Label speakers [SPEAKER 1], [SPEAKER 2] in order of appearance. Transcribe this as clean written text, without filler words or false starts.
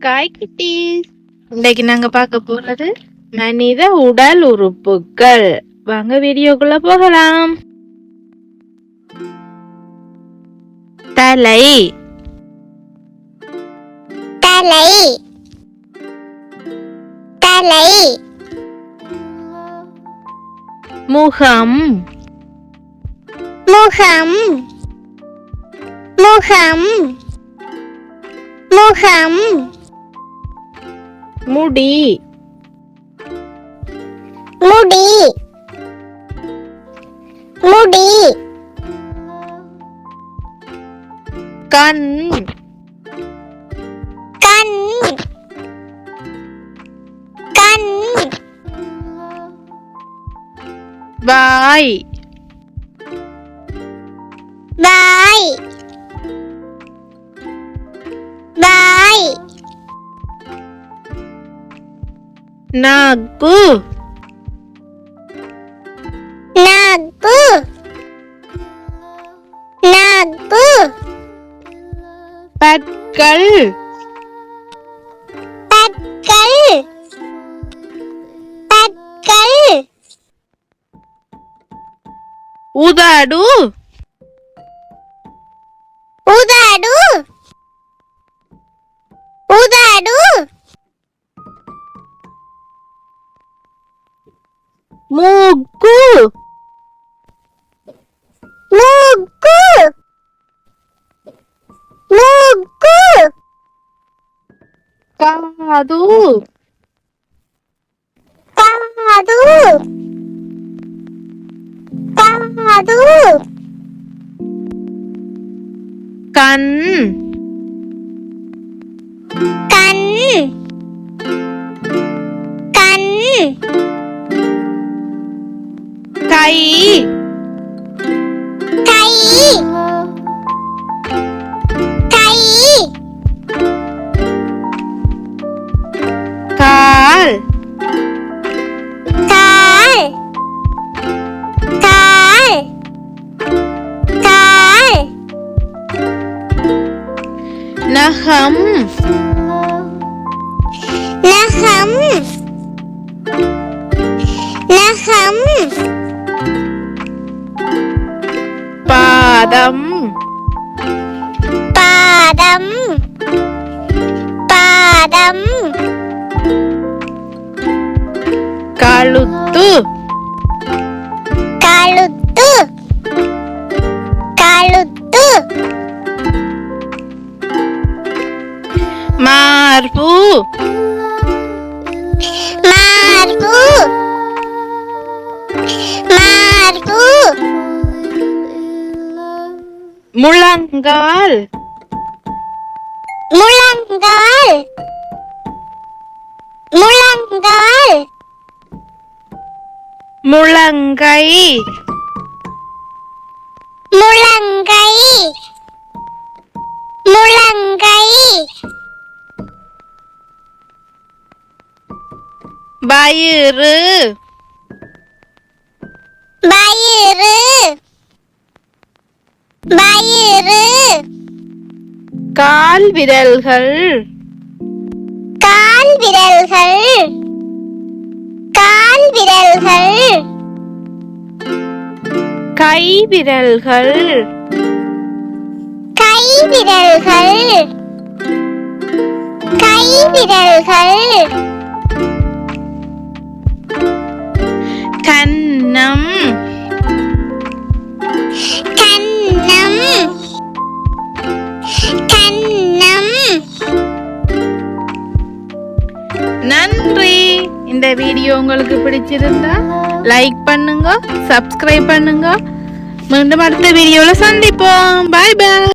[SPEAKER 1] காய் குட்டீஸ், இன்னைக்கு நாங்க பார்க்க போறது மனித உடல் உறுப்புகள். வாங்க வீடியோக்குள்ள போகலாம். தலை,
[SPEAKER 2] தலை, தலை.
[SPEAKER 1] முகம்,
[SPEAKER 2] முகம், முகம், முகம்.
[SPEAKER 1] முடி,
[SPEAKER 2] முடி, முடி.
[SPEAKER 1] கண்,
[SPEAKER 2] கண், கண்.
[SPEAKER 1] வாய்,
[SPEAKER 2] வாய், வாய்.
[SPEAKER 1] நாக்கு,
[SPEAKER 2] நாக்கு, நாக்கு.
[SPEAKER 1] பற்கள்,
[SPEAKER 2] பற்கள், பற்கள்.
[SPEAKER 1] உதடு,
[SPEAKER 2] உதடு, உதடு.
[SPEAKER 1] மூக்கு,
[SPEAKER 2] மூக்கு, மூக்கு.
[SPEAKER 1] காது,
[SPEAKER 2] காது, காது.
[SPEAKER 1] கண்,
[SPEAKER 2] கண், கண்.
[SPEAKER 1] கை,
[SPEAKER 2] கை, கை.
[SPEAKER 1] கால்,
[SPEAKER 2] கால், கால், கால்.
[SPEAKER 1] நகம்,
[SPEAKER 2] நகம், நகம்.
[SPEAKER 1] பாதம்,
[SPEAKER 2] பாதம், பாதம்.
[SPEAKER 1] கழுத்து,
[SPEAKER 2] கழுத்து, கழுத்து.
[SPEAKER 1] மார்பு,
[SPEAKER 2] மார்பு, மார்பு.
[SPEAKER 1] முழங்கால்,
[SPEAKER 2] முழங்கால், முழங்கால்.
[SPEAKER 1] முழங்கை,
[SPEAKER 2] முழங்கை, முழங்கை.
[SPEAKER 1] வயிறு,
[SPEAKER 2] வயிறு, வயிறு.
[SPEAKER 1] கால் விரல்கள்,
[SPEAKER 2] கால் விரல்கள், கால் விரல்கள்.
[SPEAKER 1] கை விரல்கள்,
[SPEAKER 2] கை விரல்கள், கை விரல்கள்.
[SPEAKER 1] கன்னம்,
[SPEAKER 2] கன்னம், கன்னம்.
[SPEAKER 1] நன்றி. இந்த வீடியோ உங்களுக்கு பிடிச்சிருந்தா லைக் பண்ணுங்க, சப்ஸ்கிரைப் பண்ணுங்க. மீண்டும் அடுத்த வீடியோல சந்திப்போம். பாய் பாய்.